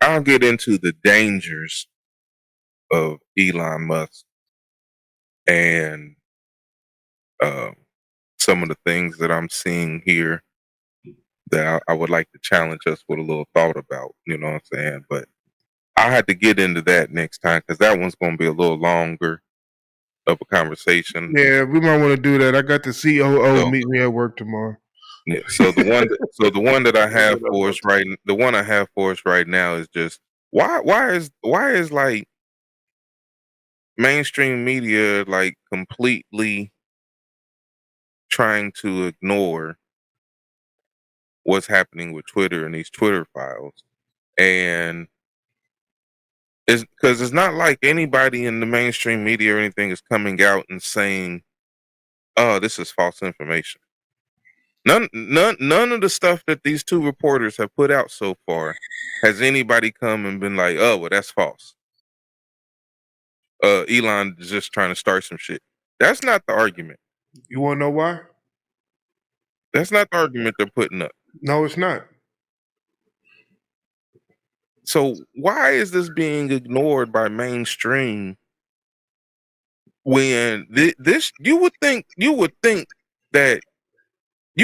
I'll get into the dangers of Elon Musk and uh, some of the things that I'm seeing here that I would like to challenge us with a little thought about. You know what I'm saying? But I had to get into that next time because that one's going to be a little longer of a conversation. Yeah, we might want to do that. I got the COO So, meet me at work tomorrow. yeah. So the one that I have for us the one I have for us right now is just why is like mainstream media like completely trying to ignore what's happening with Twitter and these Twitter files. And it's because it's not like anybody in the mainstream media or anything is coming out and saying, "Oh, this is false information." None of the stuff that these two reporters have put out so far has anybody come and been like, "Oh, well, that's false." Elon is just trying to start some shit. That's not the argument. You want to know why? That's not the argument they're putting up. No, it's not. So why is this being ignored by mainstream when this that you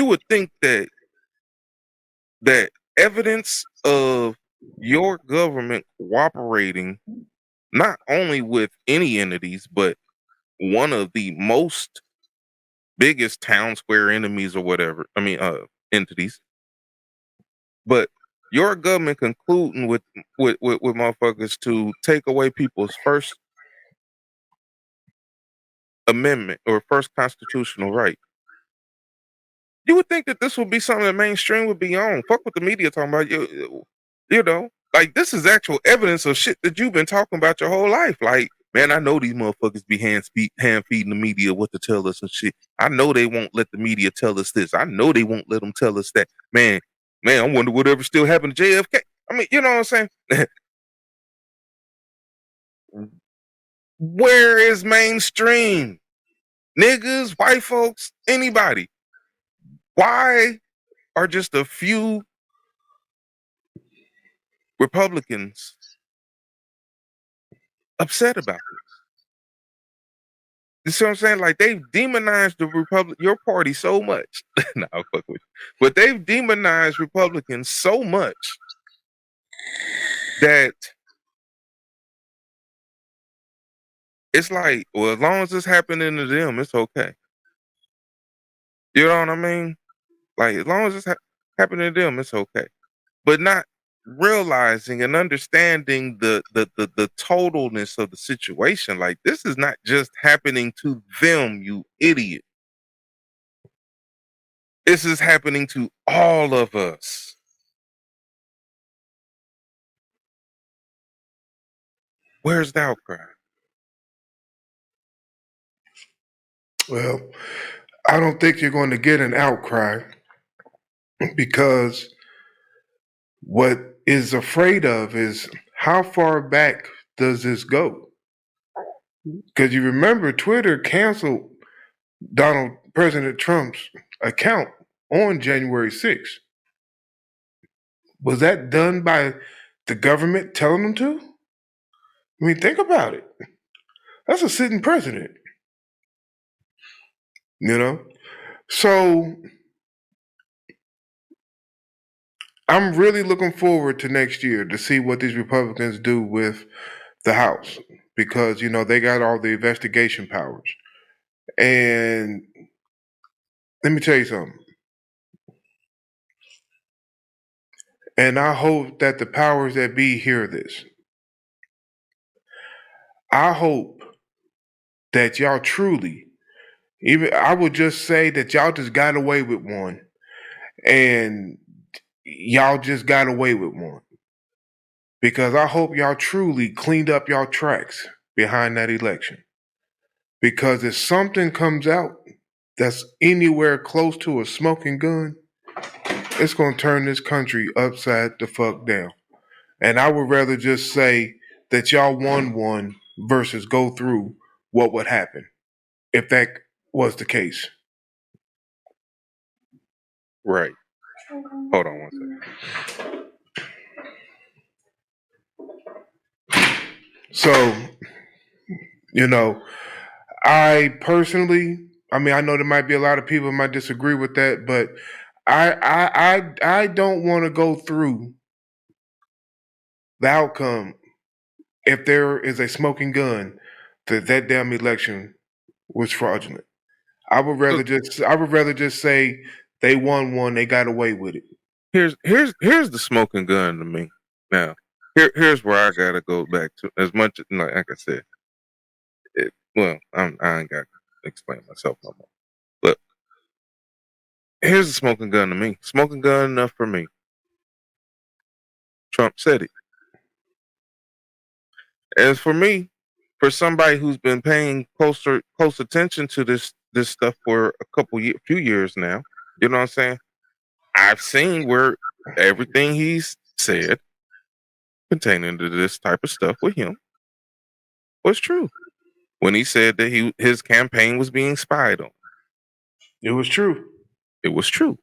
would think that evidence of your government cooperating not only with any entities but one of the most biggest town square enemies or whatever, entities, but your government concluding with motherfuckers to take away people's first amendment or first constitutional right. You would think that this would be something that mainstream would be on. Fuck what the media talking about. You know, like this is actual evidence of shit that you've been talking about your whole life. Like, man, I know these motherfuckers be hand feeding the media what to tell us and shit. I know they won't let the media tell us this. I know they won't let them tell us that. Man, I wonder whatever still happened to JFK. I mean, you know what I'm saying? Where is mainstream? Niggas, white folks, anybody? Why are just a few Republicans upset about this? You see what I'm saying? Like they've demonized your party so much. Nah, I'll fuck with you. But they've demonized Republicans so much that it's like, well, as long as it's happening to them, it's okay. You know what I mean? Like as long as it's happening to them, it's okay. But not realizing and understanding the totalness of the situation. Like this is not just happening to them, you idiot. This is happening to all of us. Where's the outcry? Well, I don't think you're going to get an outcry because what is afraid of is how far back does this go? Because you remember Twitter canceled President Trump's account on January 6th. Was that done by the government telling them to? I mean, think about it. That's a sitting president, you know? So I'm really looking forward to next year to see what these Republicans do with the House because, they got all the investigation powers. And let me tell you something. And I hope that the powers that be hear this. I hope that y'all truly, even I would just say that y'all just got away with one. And y'all just got away with one. Because I hope y'all truly cleaned up y'all tracks behind that election. Because if something comes out that's anywhere close to a smoking gun, it's going to turn this country upside the fuck down. And I would rather just say that y'all won one versus go through what would happen if that was the case. Right. Hold on one second. So, you know, I personally, I mean, I know there might be a lot of people who might disagree with that, but I don't want to go through the outcome if there is a smoking gun that damn election was fraudulent. Look, I would rather just say they won one, they got away with it. here's the smoking gun to me. Now, here's where I gotta go back to. As much like I said, well, I ain't got to explain myself no more. But here's the smoking gun to me. Smoking gun enough for me. Trump said it. As for me, for somebody who's been paying close attention to this stuff for few years now, you know what I'm saying? I've seen where everything he's said pertaining to this type of stuff with him was true. When he said that his campaign was being spied on, It was true. it was true.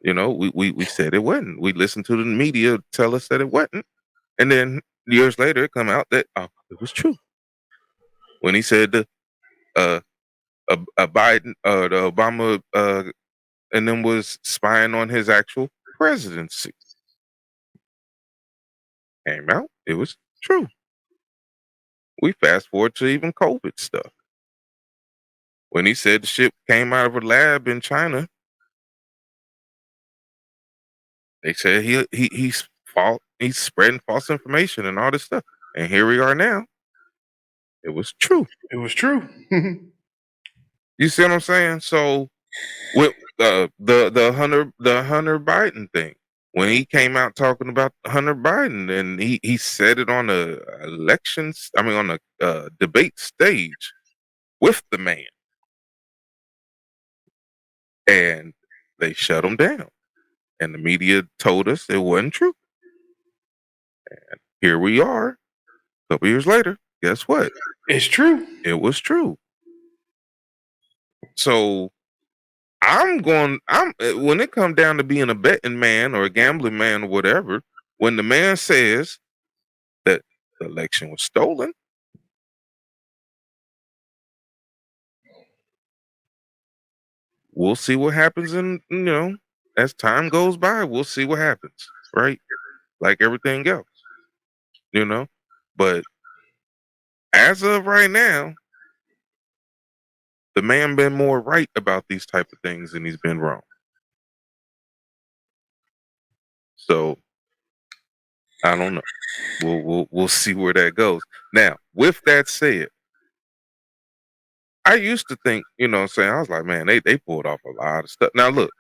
You know, we said it wasn't. We listened to the media tell us that it wasn't, and then years later it come out that it was true. When he said uh a Biden the Obama and then was spying on his actual presidency, came out it was true. We fast forward to even COVID stuff. When he said the ship came out of a lab in China, they said he's spreading false information and all this stuff. And here we are now. It was true. It was true. You see what I'm saying? So with the Hunter Biden thing, when he came out talking about Hunter Biden and he said it on on a debate stage with the man, and they shut him down. And the media told us it wasn't true. And here we are, a couple years later. Guess what? It's true. It was true. So I'm when it come down to being a betting man or a gambling man or whatever, when the man says that the election was stolen, we'll see what happens as time goes by, we'll see what happens, right? Like everything else, you know? But as of right now, the man been more right about these type of things than he's been wrong. So I don't know. We'll see where that goes. Now, with that said, I used to think, what I'm saying, I was like, man, they pulled off a lot of stuff. Now look,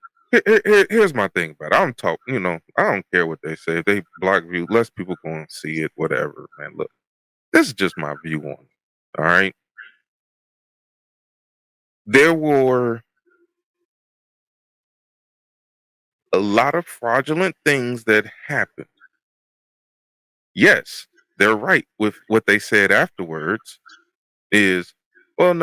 here's my thing about it. I don't care what they say. If they block view, less people going to see it, whatever. Man, look, this is just my view on it. All right. There were a lot of fraudulent things that happened. Yes, they're right with what they said afterwards is, well,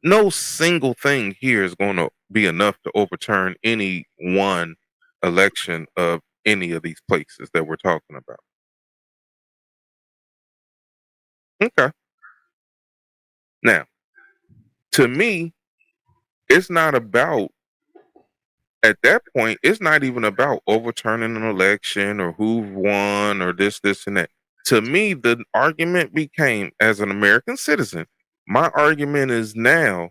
no single thing here is going to be enough to overturn any one election of any of these places that we're talking about. Okay. Now, to me, it's not about, at that point, it's not even about overturning an election or who won or this, and that. To me, the argument became, as an American citizen, my argument is now,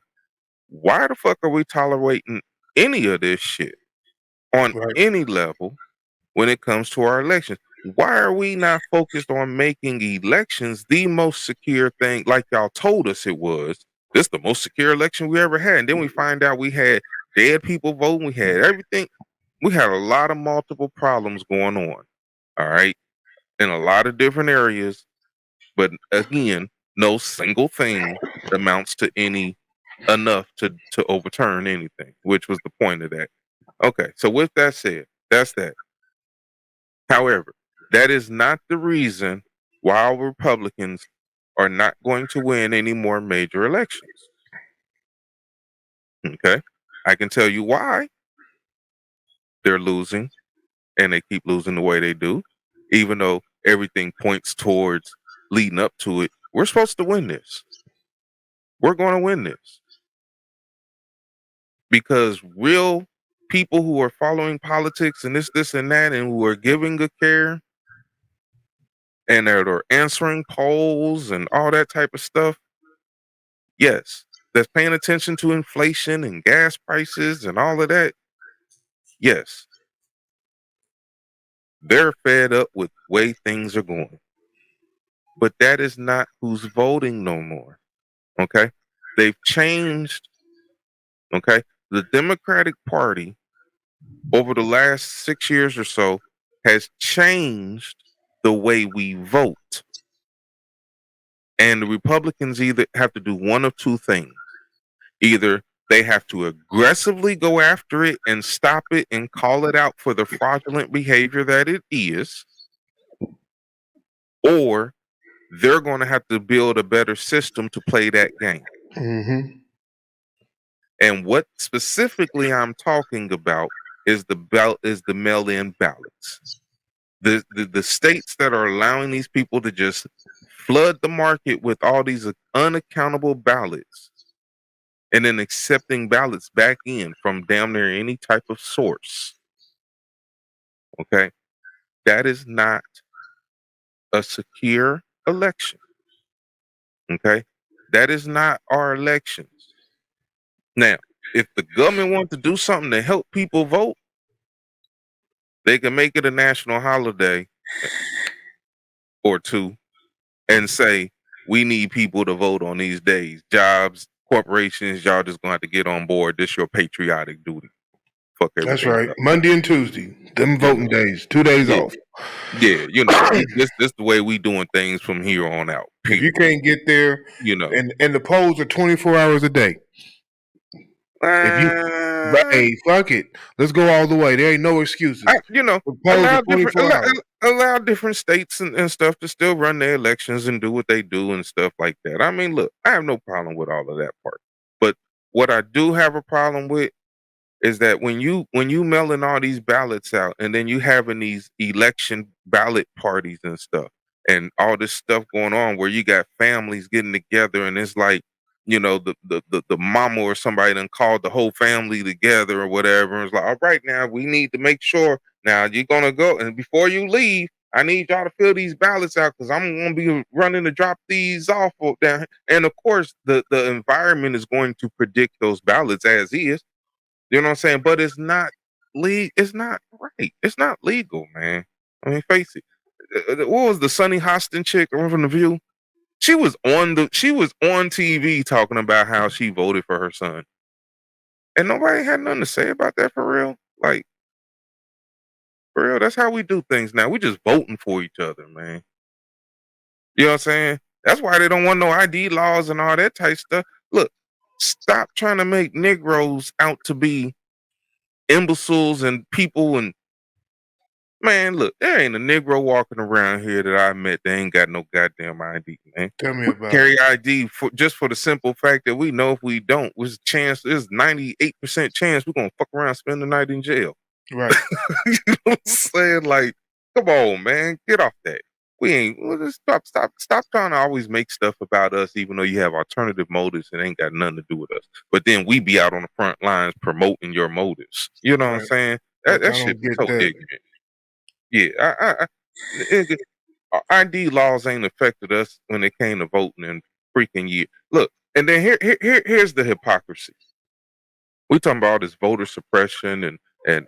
why the fuck are we tolerating any of this shit on Right. any level when it comes to our elections? Why are we not focused on making elections the most secure thing like y'all told us it was? This the most secure election we ever had. And then we find out we had dead people voting, we had everything. We had a lot of multiple problems going on. All right. In a lot of different areas. But again, no single thing amounts to any enough to overturn anything, which was the point of that. Okay, so with that said, that's that. However, that is not the reason why Republicans are not going to win any more major elections. Okay, I can tell you why they're losing, and they keep losing the way they do, even though everything points towards leading up to it. We're supposed to win this. We're going to win this because real people who are following politics and this, and that, and who are giving good care and that are answering polls and all that type of stuff, yes, that's paying attention to inflation and gas prices and all of that, yes, they're fed up with the way things are going. But that is not who's voting no more. Okay? They've changed. Okay? The Democratic Party over the last 6 years or so has changed the way we vote. And the Republicans either have to do one of two things. Either they have to aggressively go after it and stop it and call it out for the fraudulent behavior that it is, or they're going to have to build a better system to play that game. Mm-hmm. And what specifically I'm talking about is the mail-in ballots. The states that are allowing these people to just flood the market with all these unaccountable ballots and then accepting ballots back in from damn near any type of source. Okay? That is not a secure election. Okay? That is not our elections. Now, if the government wants to do something to help people vote, they can make it a national holiday or two and say, we need people to vote on these days. Jobs, corporations, y'all just gonna have to get on board. This your patriotic duty. Fuck everything. That's right. else. Monday and Tuesday, them voting days, 2 days Yeah. off. Yeah, this the way we doing things from here on out. If you can't get there, and the polls are 24 hours a day. If you, hey, fuck it, let's go all the way. There ain't no excuses. Allow different states and stuff to still run their elections and do what they do and stuff like that. I mean, look, I have no problem with all of that part. But what I do have a problem with is that when you mailing all these ballots out and then you having these election ballot parties and stuff and all this stuff going on where you got families getting together and it's like, the mama or somebody done called the whole family together or whatever. And it's like, all right, now we need to make sure now you're gonna go and before you leave, I need y'all to fill these ballots out because I'm gonna be running to drop these off down. And of course, the environment is going to predict those ballots as is. You know what I'm saying? But it's not it's not right. It's not legal, man. I mean, face it. What was the Sunny Hostin chick from The View? She was on TV talking about how she voted for her son. And nobody had nothing to say about that for real. Like, for real, that's how we do things now. We just voting for each other, man. You know what I'm saying? That's why they don't want no ID laws and all that type stuff. Look, stop trying to make Negroes out to be imbeciles and people and man, look, there ain't a Negro walking around here that I met that ain't got no goddamn ID, man. Tell me We about carry ID just for the simple fact that we know if we don't, there's 98% chance we're gonna fuck around and spend the night in jail. Right. You know what I'm saying? Like, come on, man, get off that. We ain't just stop trying to always make stuff about us, even though you have alternative motives and ain't got nothing to do with us. But then we be out on the front lines promoting your motives. You know what I'm saying? That shit is so ignorant. Yeah, ID laws ain't affected us when it came to voting in freaking year. Look, and then here's the hypocrisy. We talking about all this voter suppression and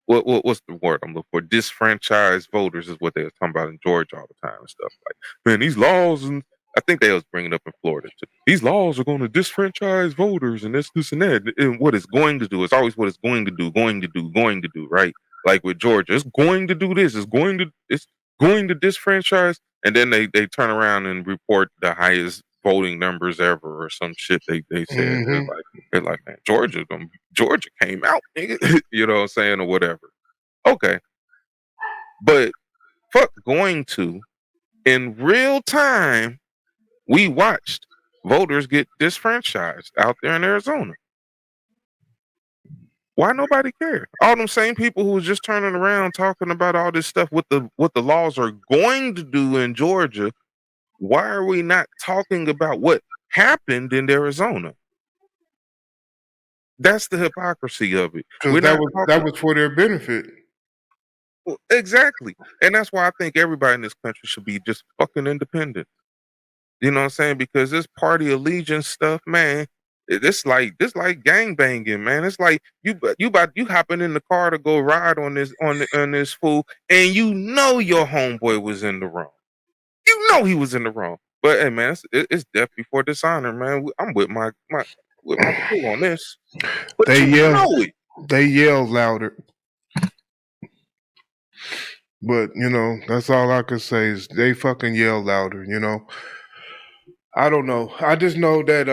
what's the word I'm looking for? Disfranchised voters is what they was talking about in Georgia all the time and stuff. Like, man, these laws, and I think they was bringing up in Florida too. These laws are going to disfranchise voters and this and that. And what it's going to do, it's always what it's going to do, right? Like with Georgia, it's going to do this, it's going to disfranchise, and then they turn around and report the highest voting numbers ever or some shit they said. Mhm. They're like, man, Georgia came out, nigga. You know what I'm saying, or whatever. Okay. But fuck going to in real time, we watched voters get disfranchised out there in Arizona. Why nobody care? All them same people who was just turning around talking about all this stuff, what the laws are going to do in Georgia, Why are we not talking about what happened in Arizona? That's the hypocrisy of it. because We're not that talking was for their benefit. exactly, and that's why I think everybody in this country should be just fucking independent. You know what I'm saying? Because this party allegiance stuff, man, this like gang banging, man. It's like you hopping in the car to go ride on this fool, and you know your homeboy was in the wrong. You know he was in the wrong. But hey, man, it's death before dishonor, man. I'm with my crew on this, but They you yell, know it. they yell louder. But that's all I can say is they fucking yell louder. I don't know. I just know that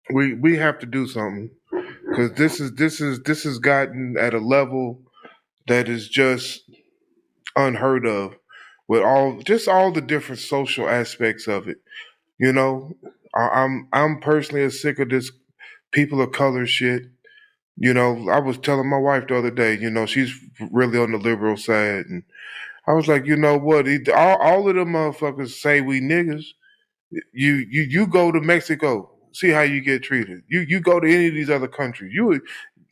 we have to do something because this has gotten at a level that is just unheard of with all the different social aspects of it. You know, I'm personally as sick of this people of color shit. I was telling my wife the other day. She's really on the liberal side, and I was like, you know what? All of them motherfuckers say we niggas. You go to Mexico, see how you get treated. You go to any of these other countries.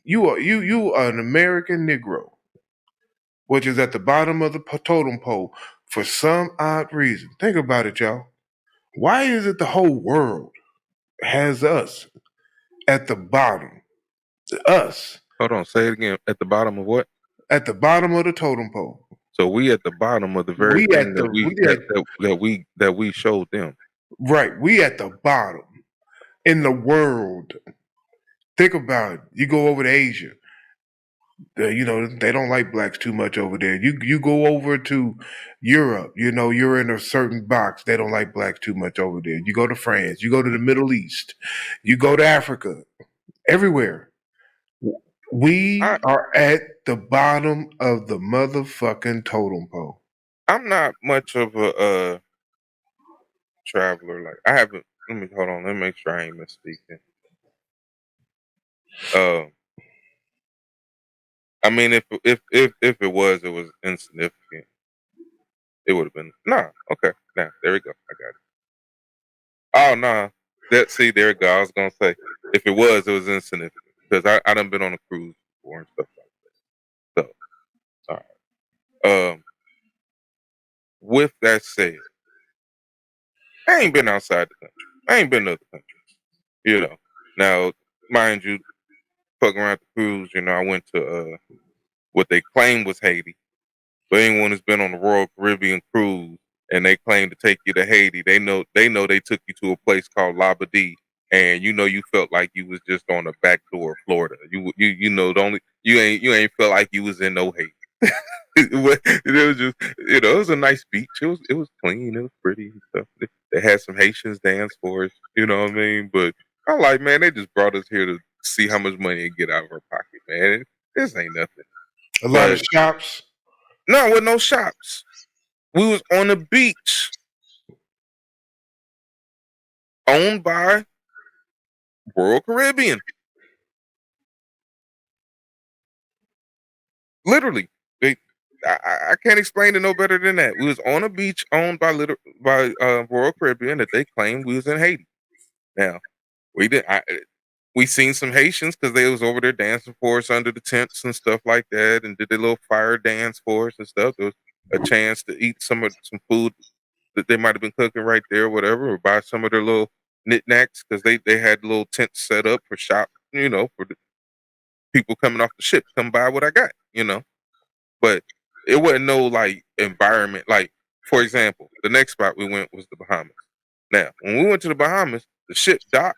You are an American Negro, which is at the bottom of the totem pole for some odd reason. Think about it, y'all. Why is it the whole world has us at the bottom? Us Hold on, say it again. At the bottom of what? at the bottom of the totem pole. So we at the bottom of the very We thing at the that we we at that we showed them. right. We at the bottom in the world. Think about it. You go over to Asia. They don't like blacks too much over there. You go over to Europe. You're in a certain box. They don't like blacks too much over there. You go to France. You go to the Middle East. You go to Africa. Everywhere. We I are at the bottom of the motherfucking totem pole. I'm not much of a traveler. Like I haven't. Let me hold on. Let me make sure I ain't misspeaking. Uh, I mean, if it was insignificant. It would have been nah. Okay, now there we go. I got it. Oh nah. There we go. I was gonna say if it was insignificant because I done been on a cruise before and stuff like that. So all right. With that said, I ain't been outside the country. I ain't been to other countries. You know. Now, mind you, fucking around the cruise. I went to what they claim was Haiti. But anyone who's been on the Royal Caribbean cruise and they claim to take you to Haiti, they know they took you to a place called Labadee, and you felt like you was just on the back door of Florida. The only you ain't felt like you was in no Haiti. It was just it was a nice beach. It was clean. It was pretty and stuff. They had some Haitians dance for us. You know what I mean? But I like, man, they just brought us here to see how much money they get out of our pocket, man. This ain't nothing. A lot of But shops. no, with no shops. We was on the beach, owned by Royal Caribbean. Literally, they. I can't explain it no better than that. We was on a beach owned by Royal Caribbean that they claimed we was in Haiti. Now we did. We seen some Haitians because they was over there dancing for us under the tents and stuff like that, and did their little fire dance for us and stuff. There was a chance to eat some food that they might have been cooking right there, or whatever, or buy some of their little knickknacks because they had little tents set up for shop, for the people coming off the ship, come buy what I got. But it wasn't no like environment. Like, for example, the next spot we went was the Bahamas. Now, when we went to the Bahamas, the ship docked.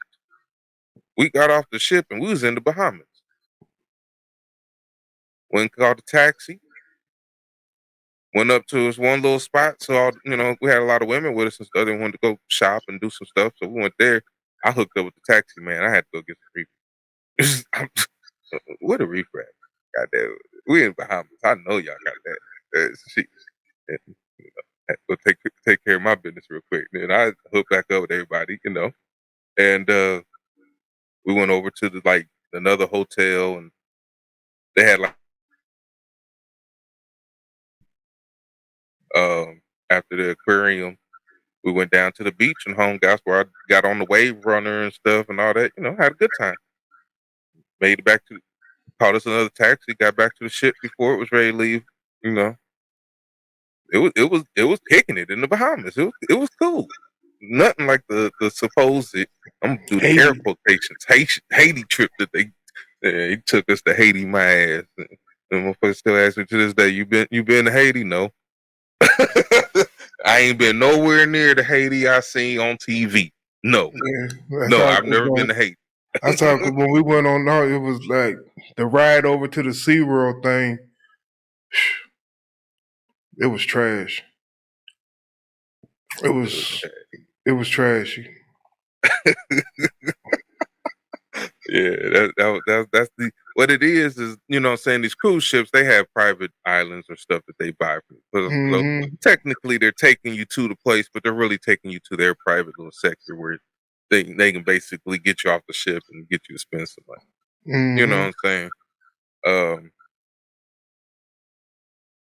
We got off the ship and we was in the Bahamas. Went and called a taxi. Went up to this one little spot. So we had a lot of women with us and stuff. They wanted to go shop and do some stuff. So we went there. I hooked up with the taxi man. I had to go get some reefer. What a reefer! Goddamn, we in Bahamas. I know y'all got that. She, you had to go take care of my business real quick. Then I hooked back up with everybody. And we went over to another hotel, and they had after the aquarium. We went down to the beach and hung. That's where I got on the wave runner and stuff and all that. You know, had a good time. Made it back to, caught us another taxi, got back to the ship before it was ready to leave. You know, it was kicking it in the Bahamas. It was cool. Nothing like the supposed, I'm gonna do the air Haiti. quotations, Haiti trip that they took us to Haiti. My ass. And motherfuckers still ask me to this day, you been to Haiti? No. I ain't been nowhere near the Haiti I seen on TV. No. Yeah, that's No, how. I've never been to Haiti. That's how. When we went on, no, it was like the ride over to the SeaWorld thing. It was trash. It was. It was trashy. Yeah, that's the what it is you know what I'm saying, these cruise ships, they have private islands or stuff that they buy from. So Hmm. technically they're taking you to the place, but they're really taking you to their private little sector where they can basically get you off the ship and get you to spend some money. You know Hmm. what I'm saying? Um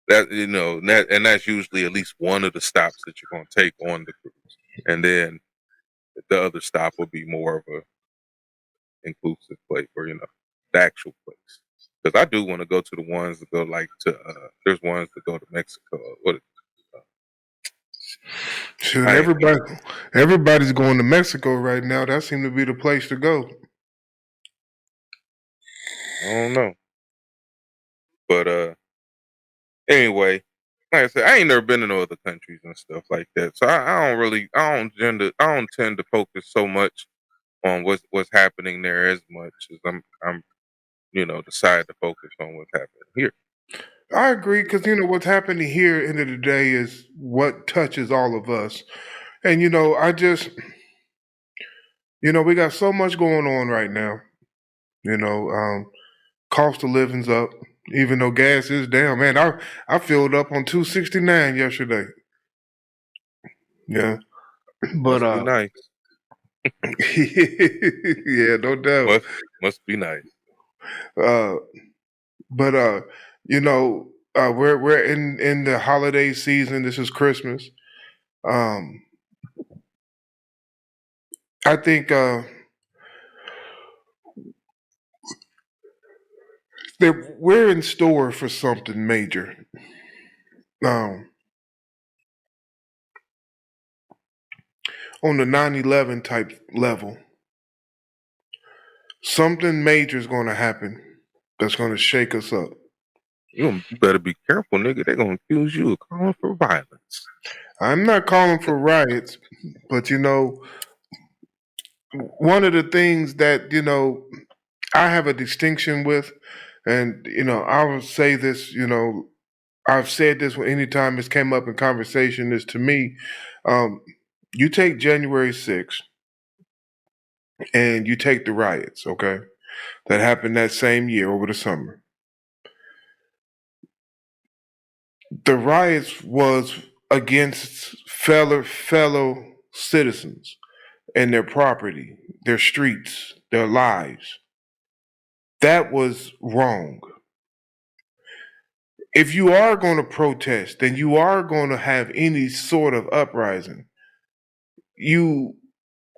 that you know that's usually at least one of the stops that you're gonna take on the cruise. And then the other stop will be more of a inclusive place, or you know, the actual place. Because I do want to go to the ones that go like to. There's ones that go to Mexico. What? Shoot, I ain't, everybody's going to Mexico right now. That seemed to be the place to go. I don't know, but anyway, like I said, I ain't never been to no other countries and stuff like that. So I don't really, I don't tend to focus so much on what's happening there as much as I'm you know decide to focus on what's happening here. I agree because what's happening here. End of the day is what touches all of us, and I just we got so much going on right now. You know, cost of living's up, even though gas is down. Man, I filled up on 269 yesterday. Yeah, but Must be nice. yeah, no doubt. Must be nice. Uh, but you know, we're in the holiday season. This is Christmas. Um, I think that we're in store for something major. Um, on the 9/11 type level, something major is going to happen that's going to shake us up. You better be careful, nigga. They're gonna accuse you of calling for violence. I'm not calling for riots, but one of the things that I have a distinction with, and I will say this, I've said this anytime this came up in conversation, is to me, um, you take January 6th and you take the riots, okay, that happened that same year over the summer. The riots was against fellow citizens and their property, their streets, their lives. That was wrong. If you are going to protest, then you are going to have any sort of uprising, you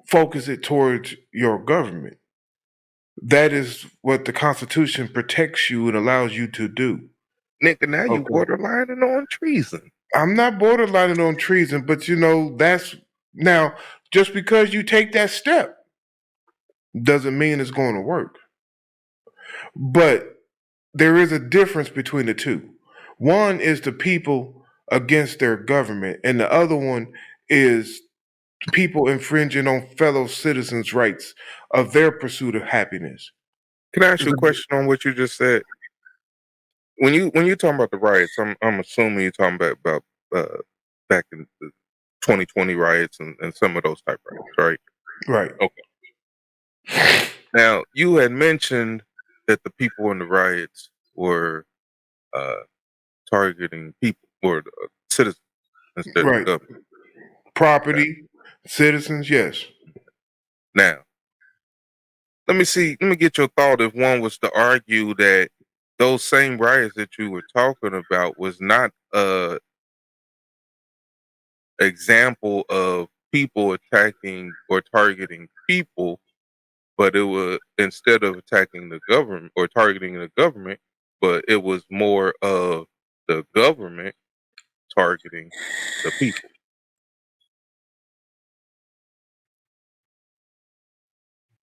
focus it towards your government. That is what the Constitution protects you and allows you to do. Nigga, now you Okay. borderlining on treason. I'm not borderlining on treason, but that's now just because you take that step doesn't mean it's going to work. But there is a difference between the two. One is the people against their government, and the other one is people infringing on fellow citizens' rights of their pursuit of happiness. Can I ask you a question on what you just said? When you talking about the riots, I'm assuming you're talking about back in the 2020 riots and some of those type riots, right? Right. Okay. Now you had mentioned that the people in the riots were uh, targeting people or citizens instead of the Right. government. Okay. Property, citizens, yes. Now let me see. Let me get your thought. If one was to argue that those same riots that you were talking about was not example of people attacking or targeting people, but it was instead of attacking the government or targeting the government, but it was more of the government targeting the people.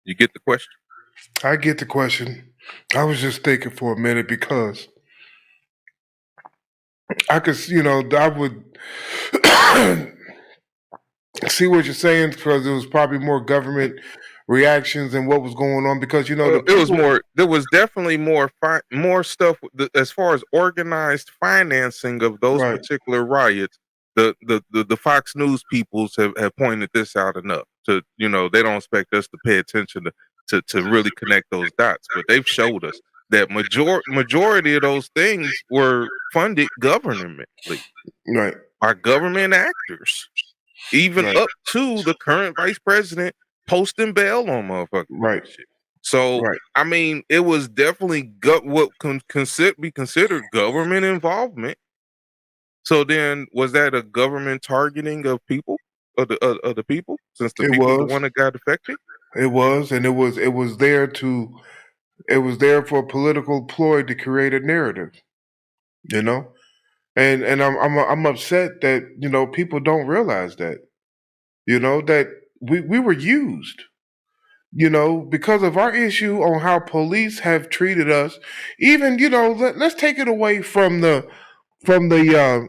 You get the question? I get the question. I was just thinking for a minute because I could, I would see what you're saying because it was probably more government reactions and what was going on because the It was people. more. There was definitely more stuff as far as organized financing of those Right, particular riots. The Fox News peoples have pointed this out enough to they don't expect us to pay attention to really connect those dots, but they've showed us that majority of those things were funded governmentally right, by government actors, even right, up to the current vice president posting bail on motherfuckers right, and shit. So, right. I mean, it was definitely what can be considered government involvement. So then, was that a government targeting of people of the people, since the It people the was, one that got affected? and it was there for a political ploy to create a narrative, you know. And I'm upset that people don't realize that that we were used. Because of our issue on how police have treated us, even let's take it away from the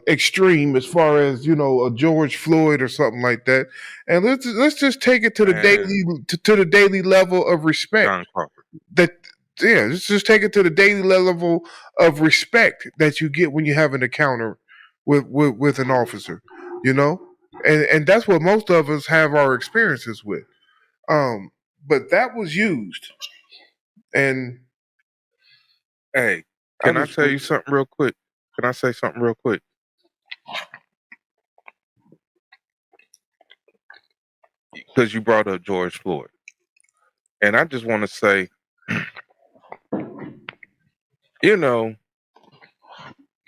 extreme as far as a George Floyd or something like that, and let's just take it to the Man, daily to the daily level of respect John Crawford. that yeah, let's just take it to the daily level of respect that you get when you have an encounter with an officer, you know, and that's what most of us have our experiences with. Um, but that was used, and Hey, I can I just tell you something real quick? Can I say something real quick? Because you brought up George Floyd, and I just want to say, you know,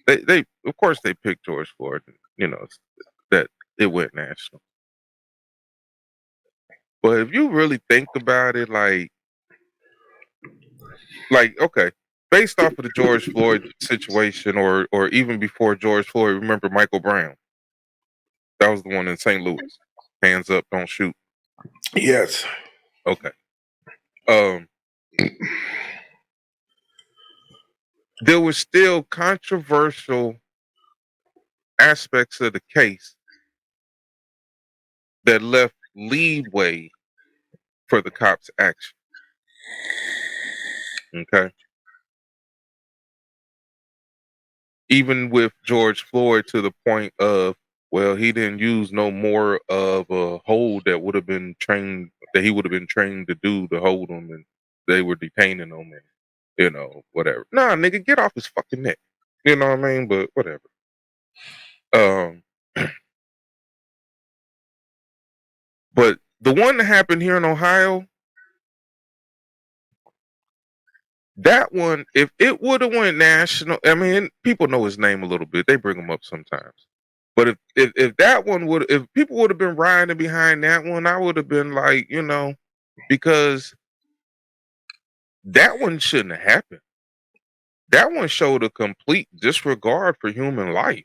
they of course they picked George Floyd. That it went national. But if you really think about it, okay, based off of the George Floyd situation, or even before George Floyd, remember Michael Brown? That was the one in St. Louis. Hands up, don't shoot. yes, Okay. Um, there was still controversial aspects of the case that left leeway for the cops' action. Okay. Even with George Floyd, to the point of, well, he didn't use no more of a hold that would have been trained, that he would have been trained to do to hold him, and they were detaining him, and whatever. Nah, nigga, get off his fucking neck. You know what I mean? But whatever. Um, but the one that happened here in Ohio, that one, if it would have went national, I mean, people know his name a little bit. They bring him up sometimes. But if that one would, if people would have been riding behind that one, I would have been like, because that one shouldn't have happened. That one showed a complete disregard for human life.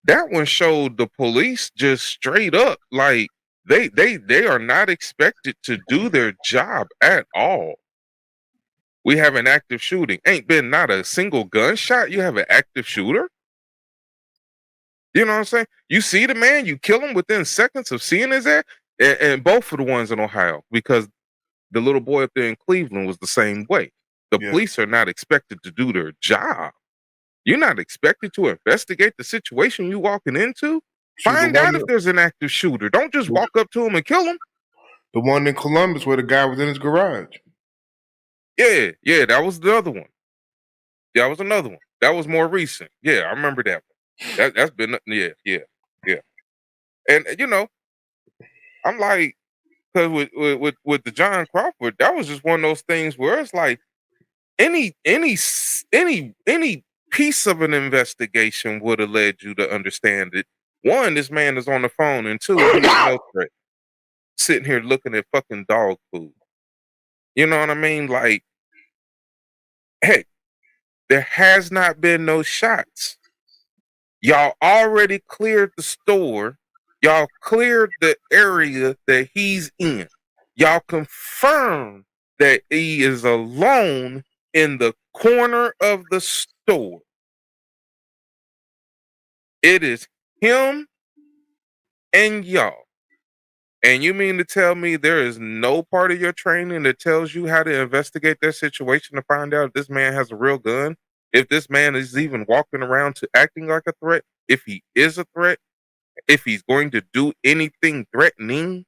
That one showed the police just straight up like they are not expected to do their job at all. We have an active shooting. Ain't been not a single gunshot. You have an active shooter. You know what I'm saying? You see the man, you kill him within seconds of seeing his ass. And both of the ones in Ohio, because the little boy up there in Cleveland was the same way. The yeah. police are not expected to do their job. You're not expected to investigate the situation you walking into. Shoot, Find out if there's an active shooter. Don't just walk up to him and kill him. the one in Columbus where the guy was in his garage. Yeah, yeah, that was the other one. That was another one. That was more recent. Yeah, I remember that one. That's been yeah. And I'm like, because with the John Crawford, that was just one of those things where it's like any piece of an investigation would have led you to understand it One, this man is on the phone, and two, he's no threat. Sitting here looking at fucking dog food. You know what I mean? Like, heck, there has not been no shots. Y'all already cleared the store. Y'all cleared the area that he's in. Y'all confirmed that he is alone in the corner of the store. It is him and y'all. And you mean to tell me there is no part of your training that tells you how to investigate that situation to find out if this man has a real gun? If this man is even walking around to acting like a threat? If he is a threat? If he's going to do anything threatening?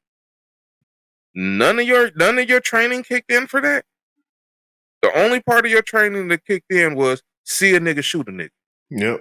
None of your training kicked in for that? The only part of your training that kicked in was see a nigga shoot a nigga. Yep.